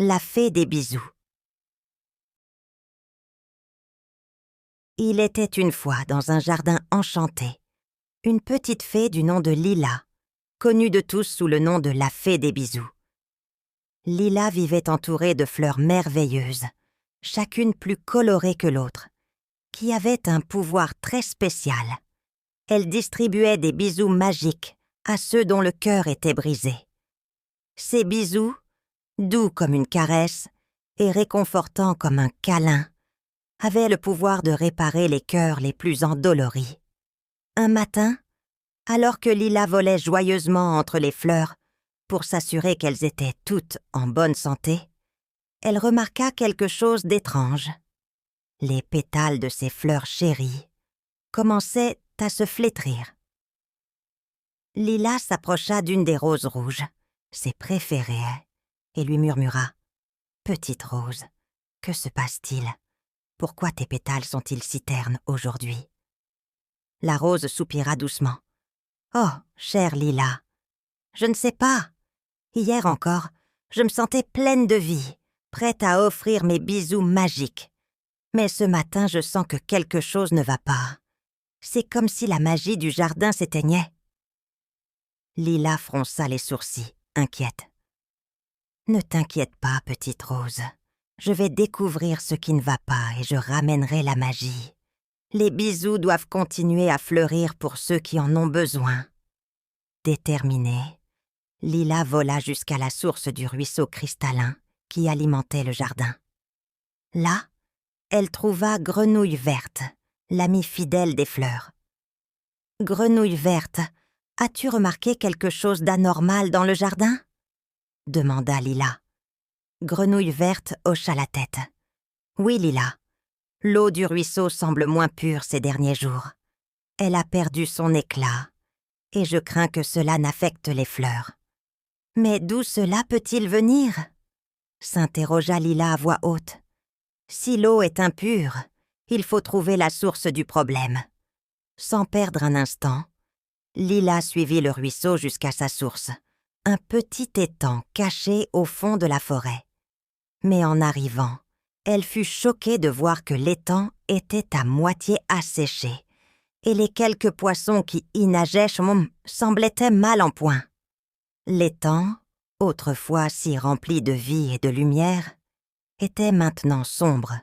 La fée des bisous. Il était une fois, dans un jardin enchanté, une petite fée du nom de Lila, connue de tous sous le nom de la fée des bisous. Lila vivait entourée de fleurs merveilleuses, chacune plus colorée que l'autre, qui avaient un pouvoir très spécial. Elle distribuait des bisous magiques à ceux dont le cœur était brisé. Ces bisous, doux comme une caresse et réconfortants comme un câlin, avaient le pouvoir de réparer les cœurs les plus endoloris. Un matin, alors que Lila volait joyeusement entre les fleurs pour s'assurer qu'elles étaient toutes en bonne santé, elle remarqua quelque chose d'étrange. Les pétales de ses fleurs chéries commençaient à se flétrir. Lila s'approcha d'une des roses rouges, ses préférées, et lui murmura « Petite rose, que se passe-t-il ? Pourquoi tes pétales sont-ils si ternes aujourd'hui ?» La rose soupira doucement. « Oh, chère Lila, je ne sais pas. Hier encore, je me sentais pleine de vie, prête à offrir mes bisous magiques. Mais ce matin, je sens que quelque chose ne va pas. C'est comme si la magie du jardin s'éteignait. » Lila fronça les sourcils, inquiète. « Ne t'inquiète pas, petite rose. Je vais découvrir ce qui ne va pas et je ramènerai la magie. Les bisous doivent continuer à fleurir pour ceux qui en ont besoin. » Déterminée, Lila vola jusqu'à la source du ruisseau cristallin qui alimentait le jardin. Là, elle trouva Grenouille Verte, l'amie fidèle des fleurs. « Grenouille Verte, as-tu remarqué quelque chose d'anormal dans le jardin ?» demanda Lila. Grenouille Verte hocha la tête. « Oui, Lila. L'eau du ruisseau semble moins pure ces derniers jours. Elle a perdu son éclat, et je crains que cela n'affecte les fleurs. »« Mais d'où cela peut-il venir ?» s'interrogea Lila à voix haute. « Si l'eau est impure, il faut trouver la source du problème. » Sans perdre un instant, Lila suivit le ruisseau jusqu'à sa source, un petit étang caché au fond de la forêt. Mais en arrivant, elle fut choquée de voir que l'étang était à moitié asséché, et les quelques poissons qui y nageaient semblaient mal en point. L'étang, autrefois si rempli de vie et de lumière, était maintenant sombre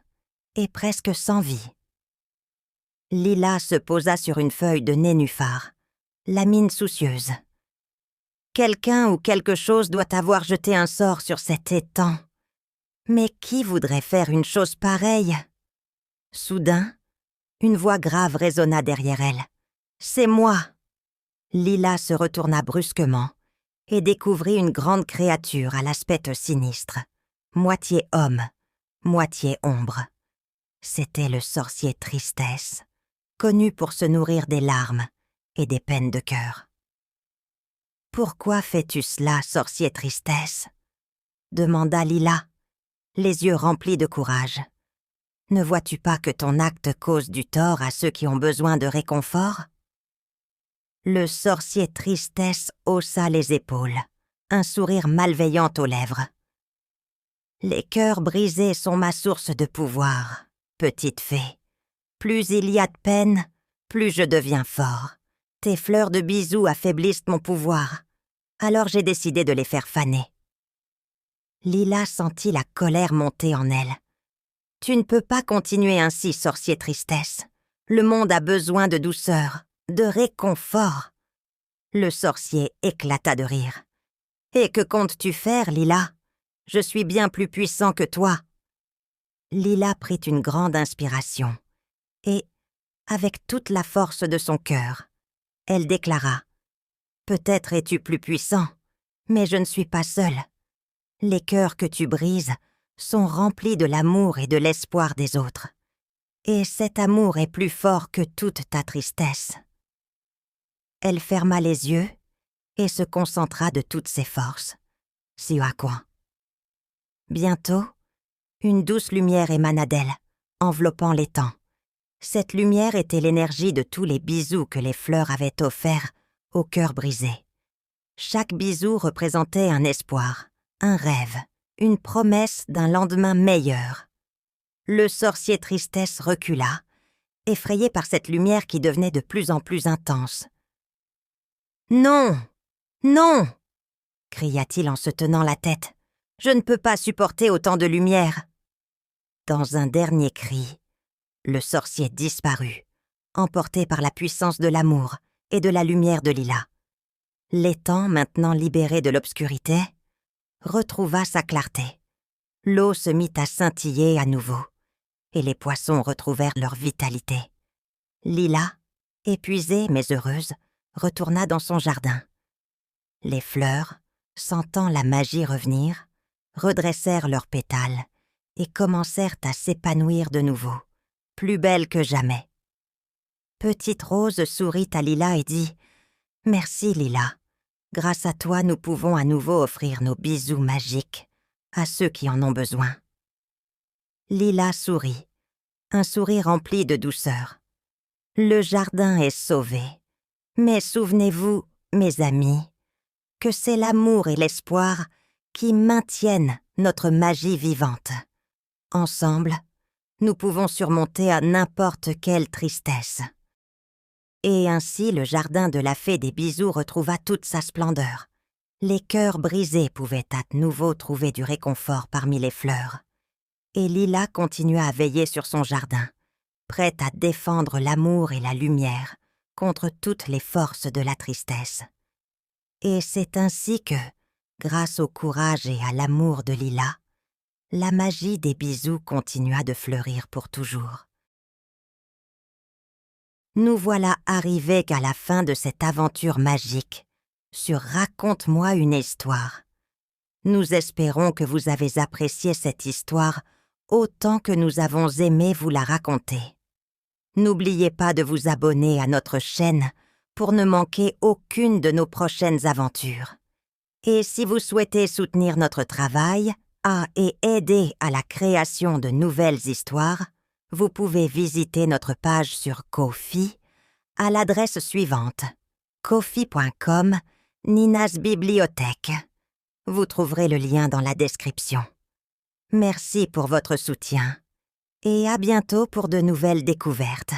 et presque sans vie. Lila se posa sur une feuille de nénuphar, la mine soucieuse. Quelqu'un ou quelque chose doit avoir jeté un sort sur cet étang. Mais qui voudrait faire une chose pareille ? Soudain, une voix grave résonna derrière elle. « C'est moi !» Lila se retourna brusquement et découvrit une grande créature à l'aspect sinistre, moitié homme, moitié ombre. C'était le sorcier Tristesse, connu pour se nourrir des larmes et des peines de cœur. « Pourquoi fais-tu cela, sorcier Tristesse ?» demanda Lila, les yeux remplis de courage. « Ne vois-tu pas que ton acte cause du tort à ceux qui ont besoin de réconfort ?» Le sorcier Tristesse haussa les épaules, un sourire malveillant aux lèvres. « Les cœurs brisés sont ma source de pouvoir, petite fée. Plus il y a de peine, plus je deviens fort. Tes fleurs de bisous affaiblissent mon pouvoir, alors j'ai décidé de les faire faner. » Lila sentit la colère monter en elle. « Tu ne peux pas continuer ainsi, sorcier Tristesse. Le monde a besoin de douceur, de réconfort. » Le sorcier éclata de rire. « Et que comptes-tu faire, Lila ? Je suis bien plus puissant que toi. » Lila prit une grande inspiration et, avec toute la force de son cœur, elle déclara « Peut-être es-tu plus puissant, mais je ne suis pas seule. Les cœurs que tu brises sont remplis de l'amour et de l'espoir des autres. Et cet amour est plus fort que toute ta tristesse. » Elle ferma les yeux et se concentra de toutes ses forces. Siouacoin. Bientôt, une douce lumière émana d'elle, enveloppant l'étang. Cette lumière était l'énergie de tous les bisous que les fleurs avaient offerts au cœur brisé. Chaque bisou représentait un espoir, un rêve, une promesse d'un lendemain meilleur. Le sorcier Tristesse recula, effrayé par cette lumière qui devenait de plus en plus intense. « Non, non !» cria-t-il en se tenant la tête. « Je ne peux pas supporter autant de lumière. » Dans un dernier cri, le sorcier disparut, emporté par la puissance de l'amour et de la lumière de Lila. L'étang, maintenant libéré de l'obscurité, retrouva sa clarté. L'eau se mit à scintiller à nouveau, et les poissons retrouvèrent leur vitalité. Lila, épuisée mais heureuse, retourna dans son jardin. Les fleurs, sentant la magie revenir, redressèrent leurs pétales et commencèrent à s'épanouir de nouveau, plus belles que jamais. Petite Rose sourit à Lila et dit « Merci Lila, grâce à toi nous pouvons à nouveau offrir nos bisous magiques à ceux qui en ont besoin. » Lila sourit, un sourire rempli de douceur. « Le jardin est sauvé, mais souvenez-vous, mes amis, que c'est l'amour et l'espoir qui maintiennent notre magie vivante. Ensemble, nous pouvons surmonter à n'importe quelle tristesse. » Et ainsi le jardin de la fée des bisous retrouva toute sa splendeur. Les cœurs brisés pouvaient à nouveau trouver du réconfort parmi les fleurs. Et Lila continua à veiller sur son jardin, prête à défendre l'amour et la lumière contre toutes les forces de la tristesse. Et c'est ainsi que, grâce au courage et à l'amour de Lila, la magie des bisous continua de fleurir pour toujours. Nous voilà arrivés qu'à la fin de cette aventure magique sur Raconte-moi une histoire. Nous espérons que vous avez apprécié cette histoire autant que nous avons aimé vous la raconter. N'oubliez pas de vous abonner à notre chaîne pour ne manquer aucune de nos prochaines aventures. Et si vous souhaitez soutenir notre travail et aider à la création de nouvelles histoires, vous pouvez visiter notre page sur Ko-fi à l'adresse suivante: ko-fi.com Nina's Bibliothèque. Vous trouverez le lien dans la description. Merci pour votre soutien et à bientôt pour de nouvelles découvertes.